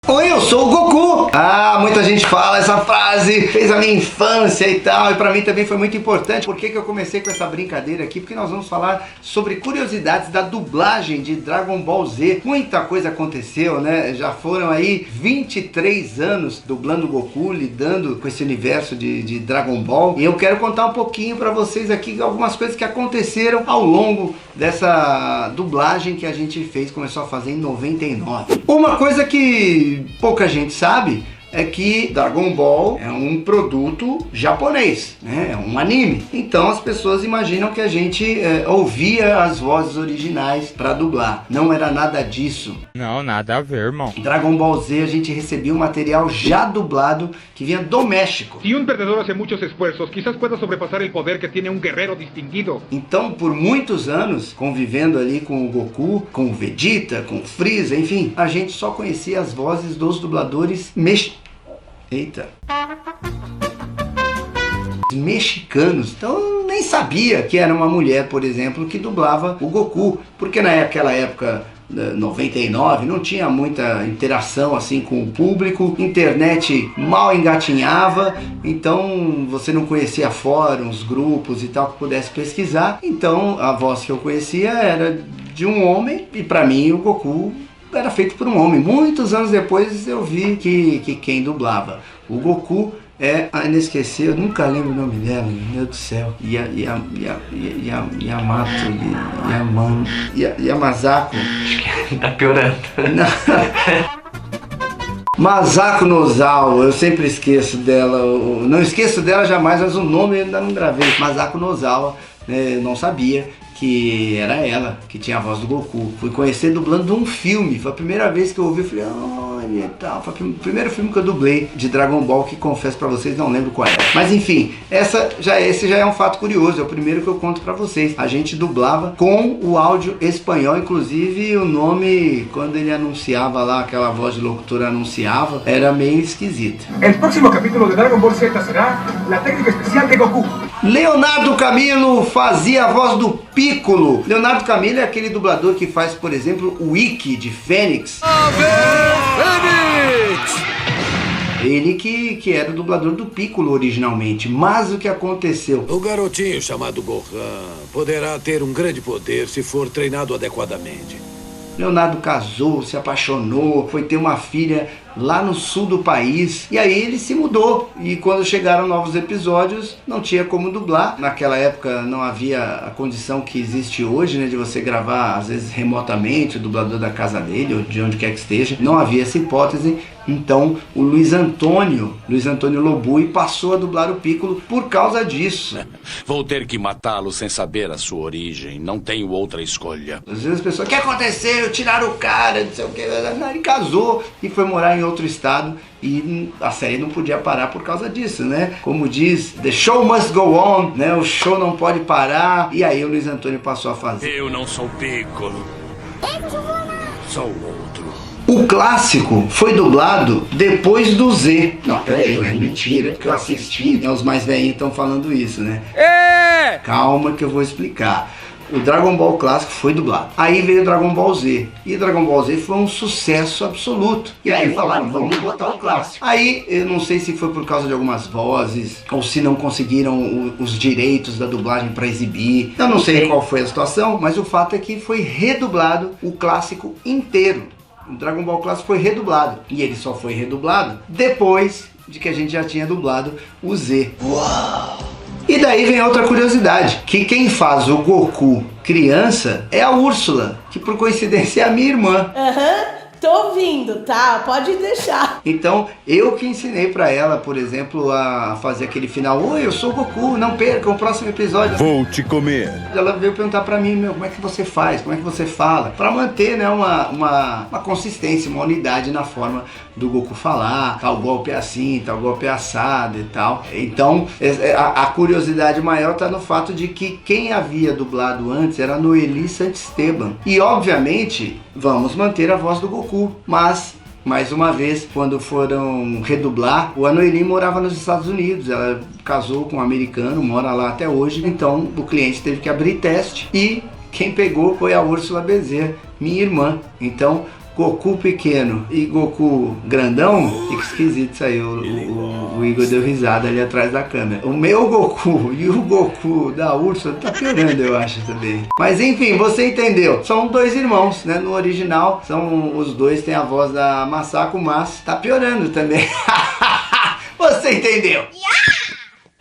Oi, eu sou o Goku! Ah, muita gente fala essa frase, fez a minha infância e tal, e pra mim também foi muito importante. Por que eu comecei com essa brincadeira aqui? Porque nós vamos falar sobre curiosidades da dublagem de Dragon Ball Z. Muita coisa aconteceu, né? Já foram aí 23 anos dublando Goku, lidando com esse universo de Dragon Ball. E eu quero contar um pouquinho pra vocês aqui algumas coisas que aconteceram ao longo dessa dublagem que a gente fez, começou a fazer em 99. Uma coisa que pouca gente sabe é que Dragon Ball é um produto japonês, né? É um anime. Então as pessoas imaginam que a gente ouvia as vozes originais para dublar. Não era nada disso. Não, nada a ver, irmão. Dragon Ball Z a gente recebia um material já dublado que vinha do México. Si un perdedor hace muchos esfuerzos, quizás pueda sobrepasar el poder que tiene un guerrero distinguido. Então, por muitos anos, convivendo ali com o Goku, com o Vegeta, com o Freeza, enfim, a gente só conhecia as vozes dos dubladores mexicanos. Então eu nem sabia que era uma mulher, por exemplo, que dublava o Goku, porque naquela época 99 não tinha muita interação assim com o público, internet mal engatinhava, então você não conhecia fóruns, grupos e tal que pudesse pesquisar. Então a voz que eu conhecia era de um homem e pra mim o Goku era feito por um homem. Muitos anos depois eu vi que quem dublava o Goku é a inesquecível, eu nunca lembro o nome dela, meu Deus do céu, Yamazako. Acho que tá piorando. Masako Nozawa, eu sempre esqueço dela, não esqueço dela jamais, mas o nome eu ainda não gravei. Masako Nozawa, eu não sabia que era ela que tinha a voz do Goku. Fui conhecer dublando um filme, foi a primeira vez que eu ouvi, falei, olha e tal, foi o primeiro filme que eu dublei de Dragon Ball, que confesso pra vocês, não lembro qual é. Mas enfim, esse já é um fato curioso, é o primeiro que eu conto pra vocês. A gente dublava com o áudio espanhol, inclusive o nome, quando ele anunciava lá, aquela voz de locutor anunciava, era meio esquisito. El próximo capítulo de Dragon Ball Z será la técnica especial de Goku. Leonardo Camilo fazia a voz do Piccolo. Leonardo Camilo é aquele dublador que faz, por exemplo, o Ikki de Fênix. Ele que era o dublador do Piccolo originalmente, mas o que aconteceu? O garotinho chamado Gohan poderá ter um grande poder se for treinado adequadamente. Leonardo casou, se apaixonou, foi ter uma filha lá no sul do país, e aí ele se mudou, e quando chegaram novos episódios não tinha como dublar. Naquela época não havia a condição que existe hoje, né, de você gravar às vezes remotamente o dublador da casa dele ou de onde quer que esteja, não havia essa hipótese. Então o Luiz Antônio Lobui passou a dublar o Piccolo por causa disso. Vou ter que matá-lo sem saber a sua origem, não tenho outra escolha. Às vezes as pessoas, o que aconteceu? Tiraram o cara, não sei o que. Ele casou e foi morar em outro estado e a série não podia parar por causa disso, né? Como diz, the show must go on, né? O show não pode parar. E aí o Luiz Antônio passou a fazer. Eu não sou Piccolo. Sou outro. O clássico foi dublado depois do Z. Não, peraí, é mentira, porque eu assisti, né? Os mais velhinhos estão falando isso, né? Calma que eu vou explicar. O Dragon Ball clássico foi dublado. Aí veio o Dragon Ball Z. E o Dragon Ball Z foi um sucesso absoluto. E aí falaram, vamos botar o clássico. Aí, eu não sei se foi por causa de algumas vozes, ou se não conseguiram os direitos da dublagem para exibir. Eu não sei qual foi a situação, mas o fato é que foi redublado o clássico inteiro. O Dragon Ball clássico foi redublado. E ele só foi redublado depois de que a gente já tinha dublado o Z. Uau! E daí vem outra curiosidade, que quem faz o Goku criança é a Úrsula, que por coincidência é a minha irmã. Tô ouvindo, tá? Pode deixar. Então, eu que ensinei pra ela, por exemplo, a fazer aquele final, oi, eu sou o Goku, não perca o próximo episódio. Vou te comer. Ela veio perguntar pra mim, como é que você faz, como é que você fala, pra manter, né, uma consistência, uma unidade na forma do Goku falar, tal golpe é assim, tal golpe é assado e tal. Então, a curiosidade maior tá no fato de que quem havia dublado antes era a Noeli Santisteban. E, obviamente, vamos manter a voz do Goku, mas mais uma vez, quando foram redublar, o Noeli morava nos Estados Unidos, ela casou com um americano, mora lá até hoje, então o cliente teve que abrir teste e quem pegou foi a Úrsula Bezerra, minha irmã. Então Goku pequeno e Goku grandão, fica esquisito isso aí. O Igor deu risada ali atrás da câmera. O meu Goku e o Goku da Úrsula tá piorando, eu acho também. Mas enfim, você entendeu. São dois irmãos, né? No original, são os dois, tem a voz da Masako, mas tá piorando também. Você entendeu?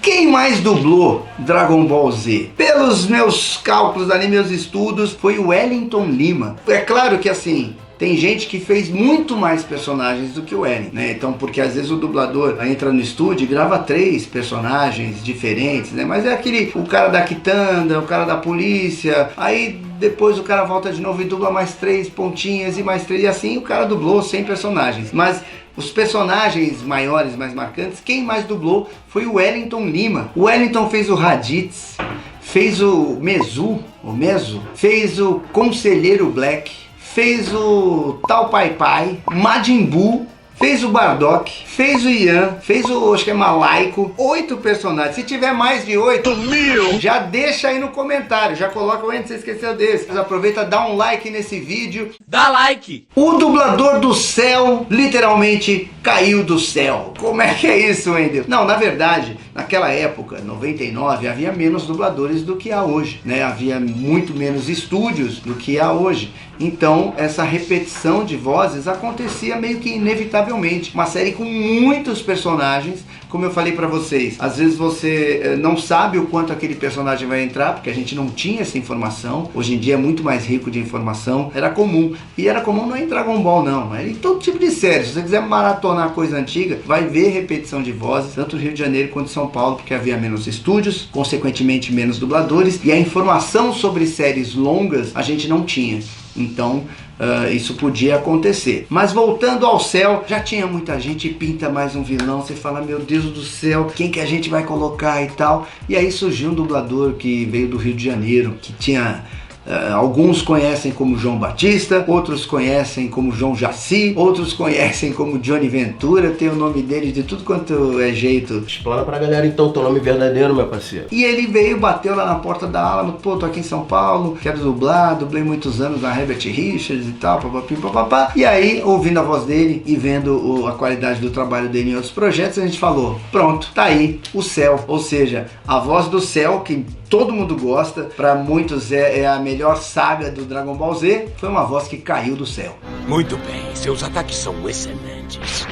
Quem mais dublou Dragon Ball Z? Pelos meus cálculos ali, meus estudos, foi o Wellington Lima. É claro que assim, tem gente que fez muito mais personagens do que o Eren, né? Então, porque às vezes o dublador entra no estúdio e grava 3 personagens diferentes, né? Mas é o cara da quitanda, o cara da polícia, aí depois o cara volta de novo e dubla mais 3 pontinhas e mais 3, e assim o cara dublou 100 personagens. Mas os personagens maiores, mais marcantes, quem mais dublou foi o Wellington Lima. O Wellington fez o Raditz, fez o Mezu, fez o Conselheiro Black, fez o Tal Pai Pai, Majin Buu, fez o Bardock, fez o Ian, fez o, acho que é Malaico, 8 personagens. Se tiver mais de 8, já deixa aí no comentário, já coloca onde você esqueceu desses. Aproveita, dá um like nesse vídeo. Dá like! O dublador do céu, literalmente, caiu do céu. Como é que é isso, Wendel? Não, na verdade, naquela época, 99, havia menos dubladores do que há hoje, né? Havia muito menos estúdios do que há hoje. Então, essa repetição de vozes acontecia meio que inevitavelmente. Uma série com muitos personagens, como eu falei pra vocês. Às vezes você não sabe o quanto aquele personagem vai entrar, porque a gente não tinha essa informação. Hoje em dia é muito mais rico de informação. Era comum. E era comum não em Dragon Ball, não. Era em todo tipo de série. Se você quiser maratonar coisa antiga, vai ver repetição de vozes, tanto no Rio de Janeiro quanto em São Paulo, porque havia menos estúdios, consequentemente menos dubladores. E a informação sobre séries longas a gente não tinha. Então, isso podia acontecer. Mas voltando ao céu, já tinha muita gente, pinta mais um vilão, você fala, meu Deus do céu, quem que a gente vai colocar e tal. E aí surgiu um dublador que veio do Rio de Janeiro, que tinha... alguns conhecem como João Batista, outros conhecem como João Jaci, outros conhecem como Johnny Ventura, tem o nome dele de tudo quanto é jeito. Explana pra galera então teu nome verdadeiro, meu parceiro. E ele veio, bateu lá na porta da Alamo, pô, tô aqui em São Paulo, quero dublar, dublei muitos anos na Herbert Richards e tal, papapá. E aí, ouvindo a voz dele e vendo a qualidade do trabalho dele em outros projetos, a gente falou, pronto, tá aí, o céu, ou seja, a voz do céu, que todo mundo gosta, para muitos é a melhor saga do Dragon Ball Z, foi uma voz que caiu do céu. Muito bem, seus ataques são excelentes.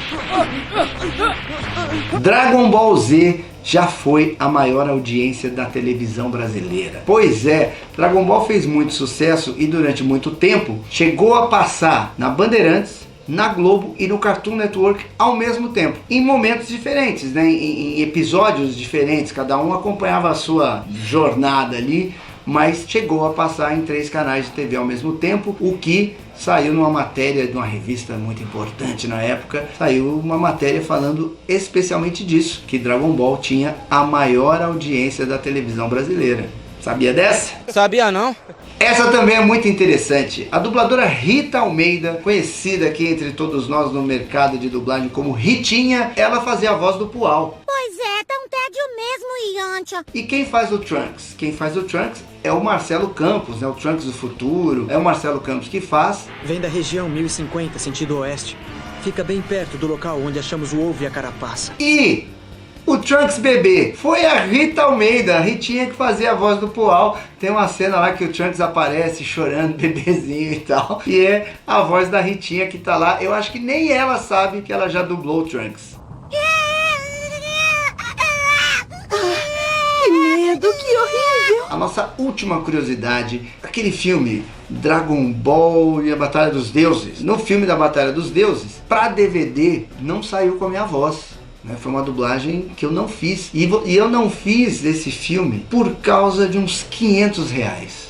Dragon Ball Z já foi a maior audiência da televisão brasileira. Pois é, Dragon Ball fez muito sucesso e durante muito tempo chegou a passar na Bandeirantes, na Globo e no Cartoon Network ao mesmo tempo, em momentos diferentes, né? Em episódios diferentes, cada um acompanhava a sua jornada ali, mas chegou a passar em 3 canais de TV ao mesmo tempo, o que saiu numa matéria de uma revista muito importante na época, saiu uma matéria falando especialmente disso, que Dragon Ball tinha a maior audiência da televisão brasileira. Sabia dessa? Sabia não? Essa também é muito interessante. A dubladora Rita Almeida, conhecida aqui entre todos nós no mercado de dublagem como Ritinha, ela fazia a voz do Pual. Pois é, tá um tédio mesmo, Yantia. E quem faz o Trunks? Quem faz o Trunks é o Marcelo Campos, né? O Trunks do futuro. É o Marcelo Campos que faz. Vem da região 1050, sentido oeste. Fica bem perto do local onde achamos o ovo e a carapaça. E o Trunks bebê foi a Rita Almeida, a Ritinha que fazia a voz do Pual. Tem uma cena lá que o Trunks aparece chorando, bebezinho e tal. E é a voz da Ritinha que tá lá. Eu acho que nem ela sabe que ela já dublou o Trunks. Que medo, que horrível. A nossa última curiosidade, aquele filme Dragon Ball e a Batalha dos Deuses. No filme da Batalha dos Deuses, pra DVD, não saiu com a minha voz. Foi uma dublagem que eu não fiz. E eu não fiz esse filme por causa de uns R$500.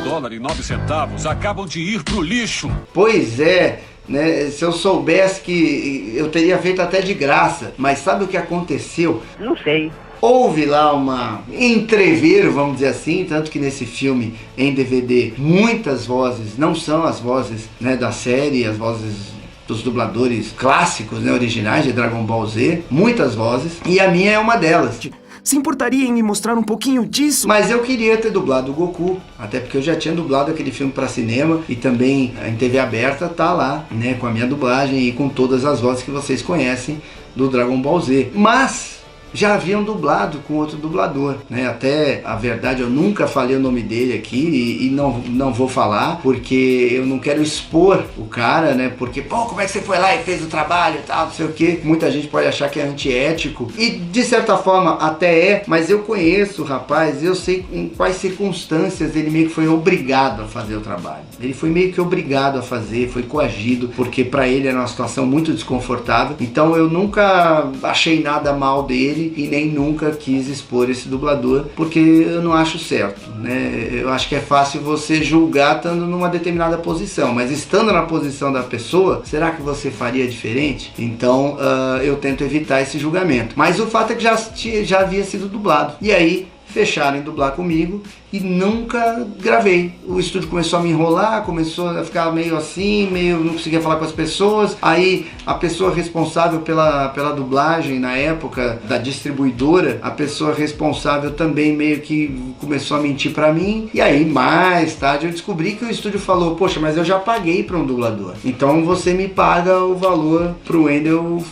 $1,09 acabam de ir pro lixo. Pois é, né? Se eu soubesse que eu teria feito até de graça. Mas sabe o que aconteceu? Não sei. Houve lá uma entreveiro, vamos dizer assim, tanto que nesse filme, em DVD, muitas vozes não são as vozes, né, da série, as vozes dos dubladores clássicos, né, originais de Dragon Ball Z, muitas vozes, e a minha é uma delas. se importaria em me mostrar um pouquinho disso? Mas eu queria ter dublado o Goku, até porque eu já tinha dublado aquele filme pra cinema e também em TV aberta tá lá, né, com a minha dublagem e com todas as vozes que vocês conhecem do Dragon Ball Z. Mas já haviam dublado com outro dublador, né? Até, a verdade, eu nunca falei o nome dele aqui e não vou falar, porque eu não quero expor o cara, né? Porque, pô, como é que você foi lá e fez o trabalho e tal, não sei o que. Muita gente pode achar que é antiético, e de certa forma até é, mas eu conheço o rapaz, eu sei em quais circunstâncias ele meio que foi obrigado a fazer o trabalho. Ele foi meio que obrigado a fazer, foi coagido, porque pra ele era uma situação muito desconfortável. Então eu nunca achei nada mal dele e nem nunca quis expor esse dublador, porque eu não acho certo, né? Eu acho que é fácil você julgar estando numa determinada posição, mas estando na posição da pessoa, será que você faria diferente? Então eu tento evitar esse julgamento. Mas o fato é que já havia sido dublado. E aí fecharam em dublar comigo e nunca gravei. O estúdio começou a me enrolar, começou a ficar meio assim, não conseguia falar com as pessoas. Aí a pessoa responsável pela dublagem na época, da distribuidora, a pessoa responsável também meio que começou a mentir pra mim. E aí mais tarde eu descobri que o estúdio falou: poxa, mas eu já paguei pra um dublador, então você me paga o valor pro Wendel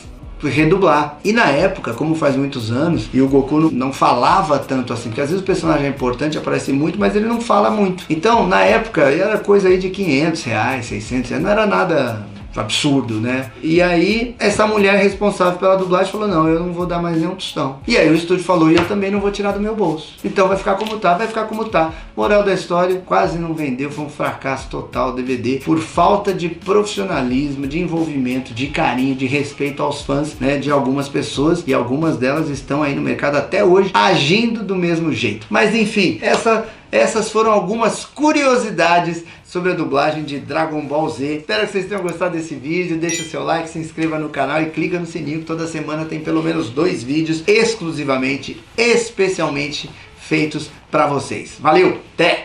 redublar. E na época, como faz muitos anos, e o Goku não falava tanto assim, porque às vezes o personagem é importante, aparece muito, mas ele não fala muito. Então, na época, era coisa aí de R$500, R$600, não era nada absurdo, né? E aí, essa mulher responsável pela dublagem falou: não, eu não vou dar mais nenhum tostão. E aí o estúdio falou: e eu também não vou tirar do meu bolso. Então vai ficar como tá, vai ficar como tá. Moral da história, quase não vendeu, foi um fracasso total o DVD, por falta de profissionalismo, de envolvimento, de carinho, de respeito aos fãs, né, de algumas pessoas, e algumas delas estão aí no mercado até hoje, agindo do mesmo jeito. Mas enfim, essas foram algumas curiosidades sobre a dublagem de Dragon Ball Z. Espero que vocês tenham gostado desse vídeo. Deixa o seu like, se inscreva no canal e clica no sininho, que toda semana tem pelo menos 2 vídeos exclusivamente, especialmente feitos para vocês. Valeu, até!